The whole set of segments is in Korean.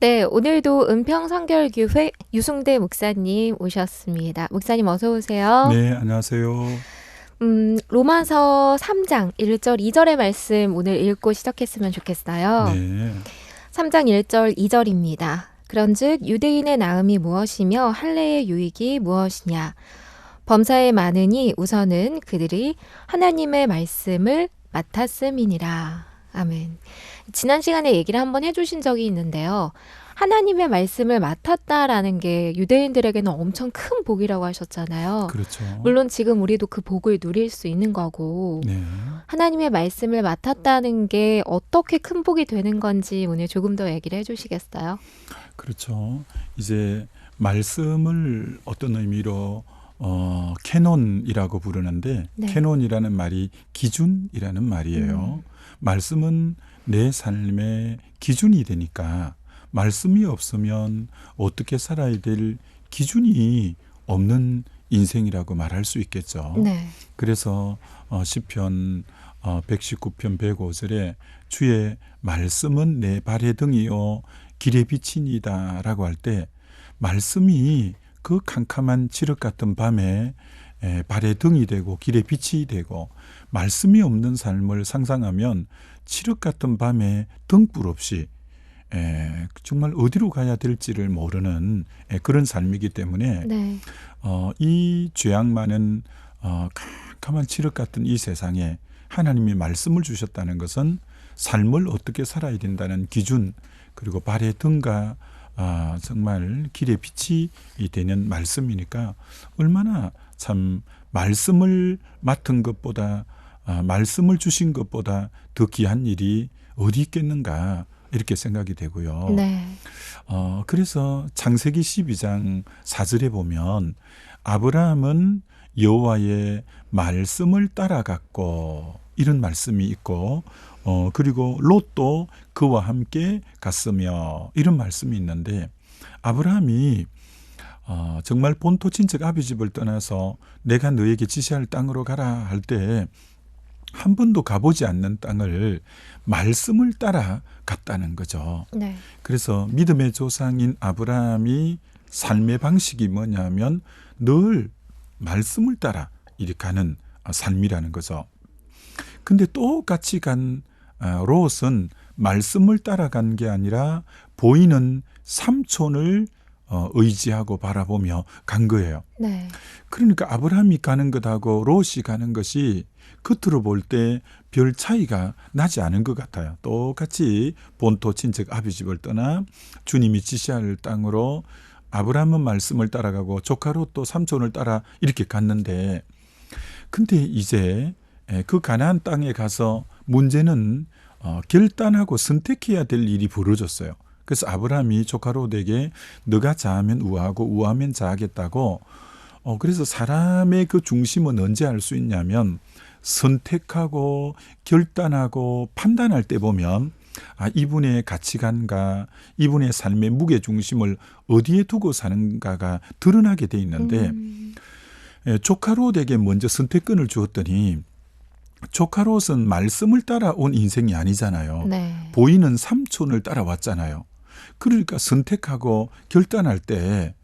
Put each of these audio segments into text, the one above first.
네, 오늘도 은평성결교회 유승대 목사님 오셨습니다. 목사님 어서 오세요. 네, 안녕하세요. 로마서 3장 1절 2절의 말씀 오늘 읽고 시작했으면 좋겠어요. 네, 3장 1절 2절입니다. 그런즉 유대인의 나음이 무엇이며 할례의 유익이 무엇이냐. 범사에 많으니 우선은 그들이 하나님의 말씀을 맡았음이니라. 아멘. 지난 시간에 얘기를 한번 해주신 적이 있는데요. 하나님의 말씀을 맡았다라는 게 유대인들에게는 엄청 큰 복이라고 하셨잖아요. 그렇죠. 물론 지금 우리도 그 복을 누릴 수 있는 거고, 네, 하나님의 말씀을 맡았다는 게 어떻게 큰 복이 되는 건지 오늘 조금 더 얘기를 해주시겠어요? 그렇죠. 이제 말씀을 어떤 의미로 캐논이라고 부르는데, 네. 캐논이라는 말이 기준이라는 말이에요. 말씀은 내 삶의 기준이 되니까 말씀이 없으면 어떻게 살아야 될 기준이 없는 인생이라고 말할 수 있겠죠. 네. 그래서 시편 119편 105절에 주의 말씀은 내 발의 등이요 길의 빛이니이다 라고 할 때 말씀이 그 캄캄한 칠흑 같은 밤에 발의 등이 되고 길의 빛이 되고 말씀이 없는 삶을 상상하면 칠흑 같은 밤에 등불 없이 정말 어디로 가야 될지를 모르는 그런 삶이기 때문에 네. 이 죄악 많은 캄캄한 칠흑 같은 이 세상에 하나님이 말씀을 주셨다는 것은 삶을 어떻게 살아야 된다는 기준, 그리고 발의 등과 정말 길의 빛이 되는 말씀이니까 얼마나 참 말씀을 맡은 것보다 말씀을 주신 것보다 더 귀한 일이 어디 있겠는가 이렇게 생각이 되고요. 네. 그래서 창세기 12장 4절에 보면 아브라함은 여호와의 말씀을 따라갔고 이런 말씀이 있고 그리고 롯도 그와 함께 갔으며 이런 말씀이 있는데 아브라함이 정말 본토 친척 아비 집을 떠나서 내가 너에게 지시할 땅으로 가라 할 때 한 번도 가보지 않는 땅을 말씀을 따라 갔다는 거죠. 네. 그래서 믿음의 조상인 아브라함이 삶의 방식이 뭐냐면 늘 말씀을 따라 이렇게 가는 삶이라는 거죠. 근데 똑같이 간 롯은 말씀을 따라간 게 아니라 보이는 삼촌을 의지하고 바라보며 간 거예요. 네. 그러니까 아브라함이 가는 것하고 롯이 가는 것이 겉으로 볼 때 별 차이가 나지 않은 것 같아요. 똑같이 본토 친척 아비 집을 떠나 주님이 지시할 땅으로 아브라함은 말씀을 따라가고 조카 롯도 삼촌을 따라 이렇게 갔는데 근데 이제 그 가나안 땅에 가서 문제는 결단하고 선택해야 될 일이 벌어졌어요. 그래서 아브라함이 조카 롯에게 너가 자하면 우하고 우하면 자하겠다고 그래서 사람의 그 중심은 언제 알 수 있냐면 선택하고 결단하고 판단할 때 보면 이분의 가치관과 이분의 삶의 무게중심을 어디에 두고 사는가가 드러나게 돼 있는데 조카 롯에게 먼저 선택권을 주었더니 조카 롯은 말씀을 따라온 인생이 아니잖아요. 네. 보이는 삼촌을 따라왔잖아요. 그러니까 선택하고 결단할 때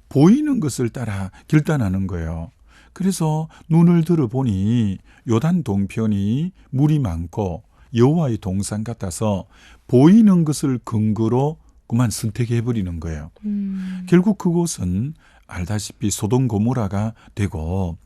보이는 것을 따라 결단하는 거예요. 그래서 눈을 들어보니 요단 동편이 물이 많고 여호와의 동산 같아서 보이는 것을 근거로 그만 선택해버리는 거예요. 결국 그곳은 알다시피 소돔 고모라가 되고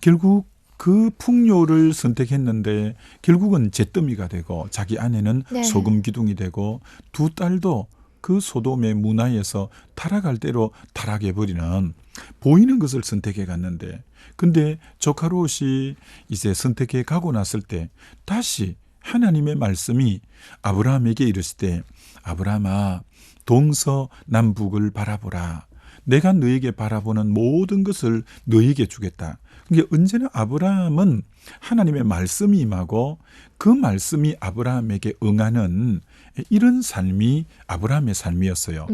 결국 그 풍요를 선택했는데 결국은 잿더미가 되고 자기 아내는 네. 소금 기둥이 되고 두 딸도 그 소돔의 문화에서 타락할 대로 타락해버리는 보이는 것을 선택해 갔는데 근데 조카 롯이 이제 선택해 가고 났을 때 다시 하나님의 말씀이 아브라함에게 이르실 때 아브라함아 동서남북을 바라보라. 내가 너에게 바라보는 모든 것을 너에게 주겠다. 그게 언제나 아브라함은 하나님의 말씀이 임하고 그 말씀이 아브라함에게 응하는 이런 삶이 아브라함의 삶이었어요.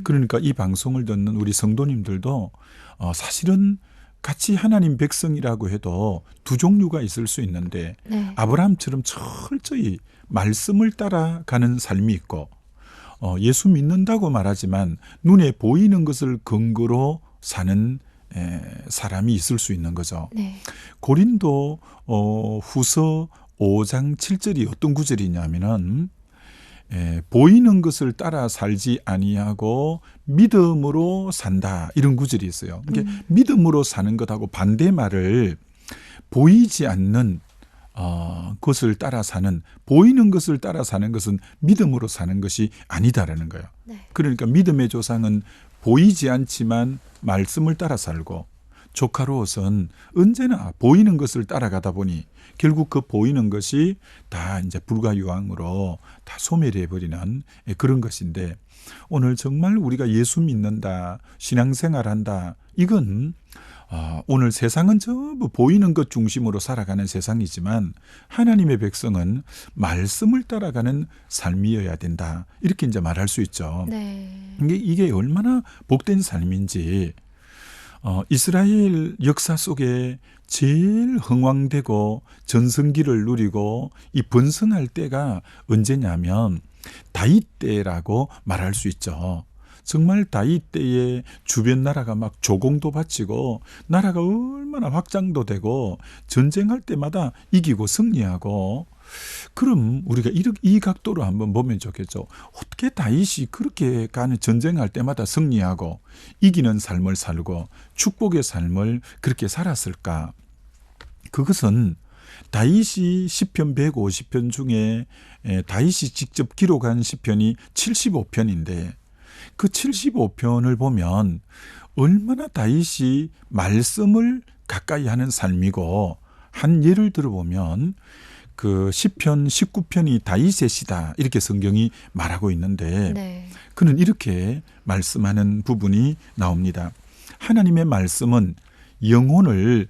그러니까 이 방송을 듣는 우리 성도님들도 사실은 같이 하나님 백성이라고 해도 두 종류가 있을 수 있는데 네. 아브라함처럼 철저히 말씀을 따라가는 삶이 있고 예수 믿는다고 말하지만 눈에 보이는 것을 근거로 사는 사람이 있을 수 있는 거죠. 네. 고린도 후서 5장 7절이 어떤 구절이냐면은 보이는 것을 따라 살지 아니하고 믿음으로 산다 이런 구절이 있어요. 그러니까 믿음으로 사는 것하고 반대말을 보이지 않는 것을 따라 사는, 보이는 것을 따라 사는 것은 믿음으로 사는 것이 아니다라는 거예요. 네. 그러니까 믿음의 조상은 보이지 않지만 말씀을 따라 살고, 조카 롯은 언제나 보이는 것을 따라가다 보니 결국 그 보이는 것이 다 이제 불가유황으로 다 소멸해 버리는 그런 것인데, 오늘 정말 우리가 예수 믿는다, 신앙생활한다, 이건 오늘 세상은 전부 보이는 것 중심으로 살아가는 세상이지만 하나님의 백성은 말씀을 따라가는 삶이어야 된다, 이렇게 이제 말할 수 있죠. 네. 이게 얼마나 복된 삶인지, 이스라엘 역사 속에 제일 흥왕되고 전성기를 누리고 이 번성할 때가 언제냐면 다윗 때라고 말할 수 있죠. 정말 다윗 때에 주변 나라가 막 조공도 바치고 나라가 얼마나 확장도 되고 전쟁할 때마다 이기고 승리하고, 그럼 우리가 이 각도로 한번 보면 좋겠죠. 어떻게 다윗이 그렇게 가는 전쟁할 때마다 승리하고 이기는 삶을 살고 축복의 삶을 그렇게 살았을까? 그것은 다윗이 시편 150편 중에 다윗이 직접 기록한 시편이 75편인데 그 75편을 보면 얼마나 다윗이 말씀을 가까이 하는 삶이고, 한 예를 들어보면 그 시편 19편이 다윗의 시다 이렇게 성경이 말하고 있는데, 네. 그는 이렇게 말씀하는 부분이 나옵니다. 하나님의 말씀은 영혼을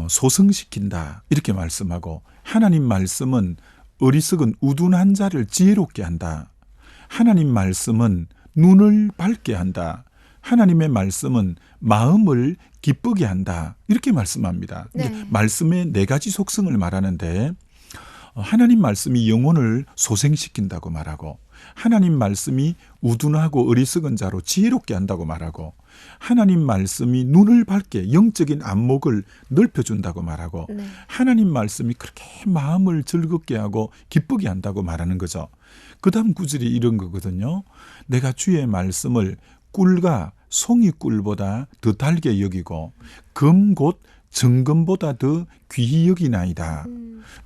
소성시킨다 이렇게 말씀하고, 하나님 말씀은 어리석은 우둔한 자를 지혜롭게 한다. 하나님 말씀은 눈을 밝게 한다. 하나님의 말씀은 마음을 기쁘게 한다, 이렇게 말씀합니다. 네. 말씀의 4가지 속성을 말하는데, 하나님 말씀이 영혼을 소생시킨다고 말하고, 하나님 말씀이 우둔하고 어리석은 자로 지혜롭게 한다고 말하고, 하나님 말씀이 눈을 밝게 영적인 안목을 넓혀준다고 말하고, 네. 하나님 말씀이 그렇게 마음을 즐겁게 하고 기쁘게 한다고 말하는 거죠. 그 다음 구절이 이런 거거든요. 내가 주의 말씀을 꿀과 송이꿀보다 더 달게 여기고 금 곧 정금보다 더 귀히 여기나이다.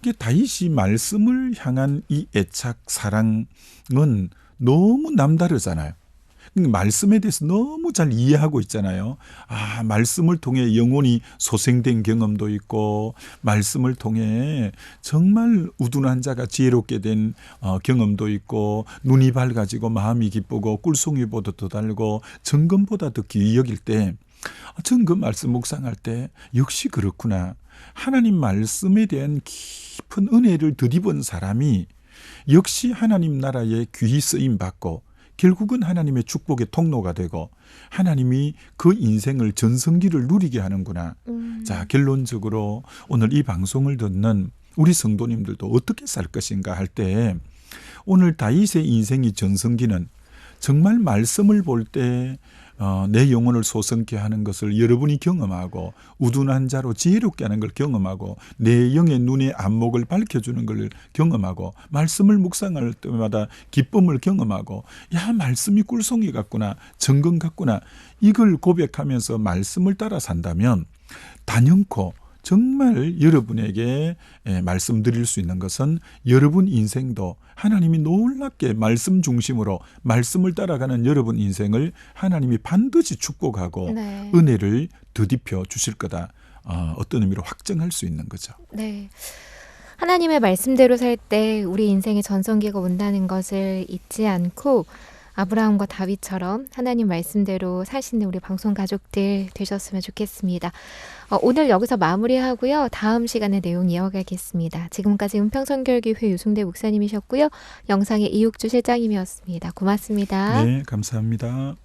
이게 다윗이 말씀을 향한 이 애착, 사랑은 너무 남다르잖아요. 말씀에 대해서 너무 잘 이해하고 있잖아요. 말씀을 통해 영혼이 소생된 경험도 있고, 말씀을 통해 정말 우둔한 자가 지혜롭게 된 경험도 있고, 눈이 밝아지고 마음이 기쁘고 꿀송이보다 더 달고 정금보다 더 귀히 여길 때, 저는 그 말씀 묵상할 때 역시 그렇구나. 하나님 말씀에 대한 깊은 은혜를 덧입은 사람이 역시 하나님 나라에 귀히 쓰임받고 결국은 하나님의 축복의 통로가 되고 하나님이 그 인생을 전성기를 누리게 하는구나. 자, 결론적으로 오늘 이 방송을 듣는 우리 성도님들도 어떻게 살 것인가 할 때, 오늘 다윗의 인생이 전성기는 정말 말씀을 볼 때 내 영혼을 소성케 하는 것을 여러분이 경험하고, 우둔한 자로 지혜롭게 하는 걸 경험하고, 내 영의 눈의 안목을 밝혀주는 걸 경험하고, 말씀을 묵상할 때마다 기쁨을 경험하고, 야, 말씀이 꿀송이 같구나, 정금 같구나, 이걸 고백하면서 말씀을 따라 산다면 단연코 정말 여러분에게 말씀드릴 수 있는 것은 여러분 인생도 하나님이 놀랍게 말씀 중심으로 말씀을 따라가는 여러분 인생을 하나님이 반드시 축복하고 네. 은혜를 덧입혀 주실 거다. 어떤 의미로 확정할 수 있는 거죠. 네. 하나님의 말씀대로 살 때 우리 인생의 전성기가 온다는 것을 잊지 않고 아브라함과 다윗처럼 하나님 말씀대로 사시는 우리 방송 가족들 되셨으면 좋겠습니다. 오늘 여기서 마무리하고요. 다음 시간에 내용 이어가겠습니다. 지금까지 은평선교회교회 유승대 목사님이셨고요. 영상의 이육주 실장님이었습니다. 고맙습니다. 네, 감사합니다.